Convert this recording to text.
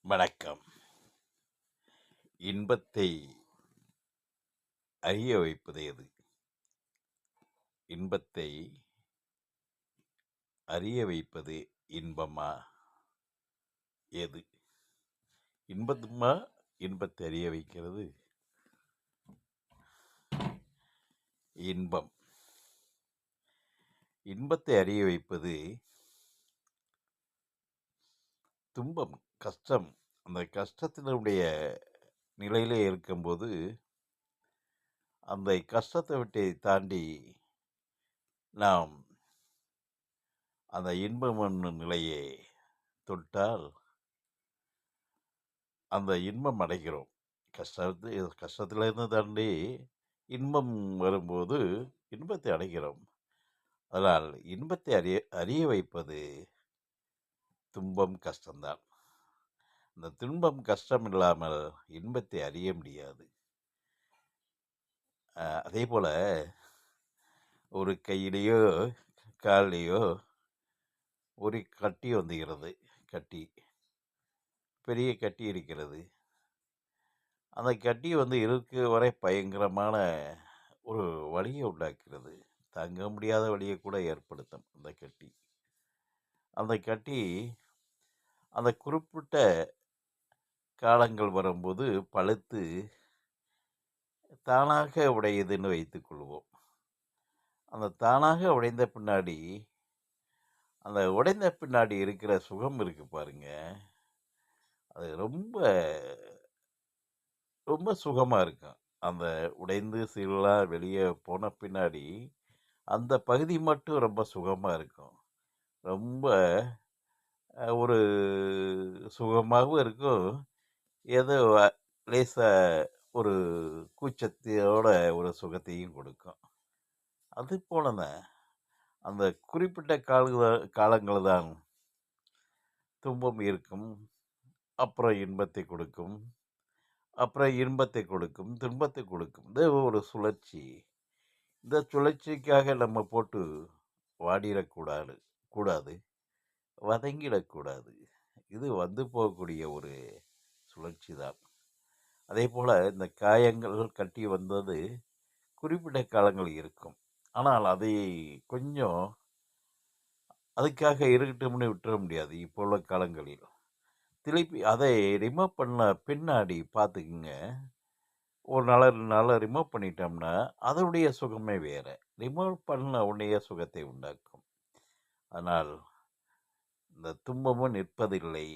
வணக்கம். இன்பத்தை அறிய வைப்பது எது? இன்பத்தை அறிய வைப்பது இன்பமா? எது? இன்பமா? இன்பத்தை அறிய வைக்கிறது இன்பம். இன்பத்தை அறிய வைப்பது துன்பம், கஷ்டம். அந்த கஷ்டத்தினுடைய நிலையிலே இருக்கும்போது அந்த கஷ்டத்தை விட்டு தாண்டி நாம் அந்த இன்பம் என்னும் நிலையை தொட்டால் அந்த இன்பம் அடைகிறோம். கஷ்டத்திலிருந்து தாண்டி இன்பம் வரும்போது இன்பத்தை அடைகிறோம். அதனால் இன்பத்தை அறிய அறிய வைப்பது துன்பம், கஷ்டம்தான். இந்த துன்பம், கஷ்டம் இல்லாமல் இன்பத்தை அறிய முடியாது. அதே போல ஒரு கையிலேயோ காலிலேயோ ஒரு கட்டி வந்துகிறது. பெரிய கட்டி இருக்கிறது. அந்த கட்டி இருக்க வரை பயங்கரமான ஒரு வலியை உண்டாக்கிறது. தாங்க முடியாத வலியை கூட ஏற்படுத்தும் அந்த கட்டி. அந்த கட்டி அந்த குறிப்பிட்ட காலங்கள் வரும்போது பழுத்து தானாக உடையுதுன்னு வைத்துக்கொள்வோம். அந்த தானாக உடைந்த பின்னாடி அந்த உடைந்த பின்னாடி இருக்கிற சுகம் இருக்கு பாருங்க, அது ரொம்ப ரொம்ப சுகமா இருக்கும். அந்த உடைந்து சீலெல்லாம் வெளியே போன பின்னாடி அந்த பகுதி மட்டும் ரொம்ப சுகமா இருக்கும். ரொம்ப ஒரு சுகமாகவும் இருக்கும். ஏதோ லேசா ஒரு கூச்சத்தையோட ஒரு சுகத்தையும் கொடுக்கும். அது போல தான் அந்த குறிப்பிட்ட காலங்கள் தான் துன்பம் இருக்கும். அப்புறம் இன்பத்தை கொடுக்கும். அப்புறம் இன்பத்தை கொடுக்கும், துன்பத்தை கொடுக்கும். இது ஒரு சுழற்சி. இந்த சுழற்சிக்காக நம்ம போட்டு வாடிடக்கூடாது கூடாது வதங்கிடக்கூடாது. இது போகக்கூடிய ஒரு சுழற்சி தான். அதே போல் இந்த காயங்கள் கட்டி வந்தது குறிப்பிட்ட காலங்கள் இருக்கும். ஆனால் அதை கொஞ்சம் அதுக்காக இருக்கட்டும்னு விட்டுற முடியாது. இப்போ உள்ள காலங்களில் திருப்பி அதை ரிமூவ் பண்ண பின்னாடி பார்த்துக்குங்க, ஒரு நாள் 2 நாள் ரிமூவ் பண்ணிட்டோம்னா அதனுடைய சுகமே வேறு. ரிமூவ் பண்ண உடனே சுகத்தை உண்டாக்கும். ஆனால் இந்த துன்பமும் நிற்பதில்லை,